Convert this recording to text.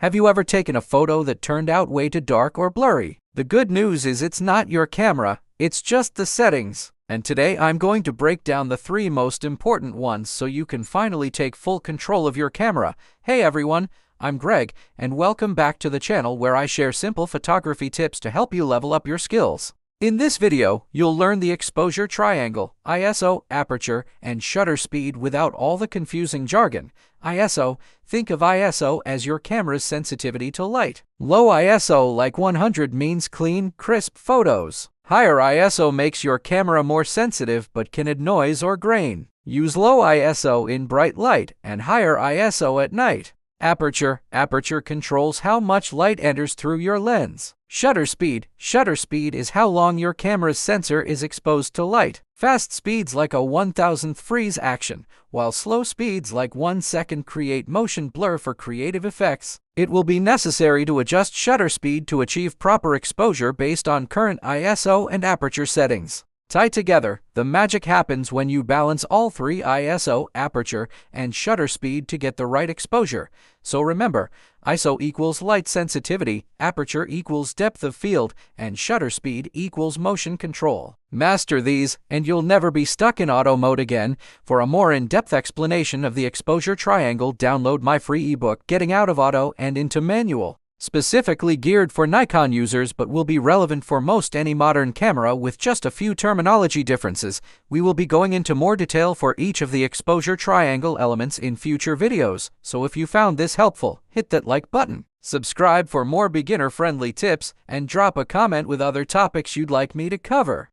Have you ever taken a photo that turned out way too dark or blurry? The good news is it's not your camera, it's just the settings. And today I'm going to break down the 3 most important ones so you can finally take full control of your camera. Hey everyone, I'm Greg, and welcome back to the channel where I share simple photography tips to help you level up your skills. In this video, you'll learn the exposure triangle, ISO, aperture, and shutter speed without all the confusing jargon. ISO, think of ISO as your camera's sensitivity to light. Low ISO like 100 means clean, crisp photos. Higher ISO makes your camera more sensitive but can add noise or grain. Use low ISO in bright light and higher ISO at night. Aperture controls how much light enters through your lens. Shutter speed is how long your camera's sensor is exposed to light. Fast speeds like a 1,000th freeze action, while slow speeds like 1 second create motion blur for creative effects. It will be necessary to adjust shutter speed to achieve proper exposure based on current ISO and aperture settings. Tied together, the magic happens when you balance all 3 ISO, aperture, and shutter speed to get the right exposure. So remember, ISO equals light sensitivity, aperture equals depth of field, and shutter speed equals motion control. Master these, and you'll never be stuck in auto mode again. For a more in-depth explanation of the exposure triangle, download my free ebook, Getting Out of Auto and Into Manual. Specifically geared for Nikon users but will be relevant for most any modern camera with just a few terminology differences. We will be going into more detail for each of the exposure triangle elements in future videos, so if you found this helpful, hit that like button, subscribe for more beginner-friendly tips, and drop a comment with other topics you'd like me to cover.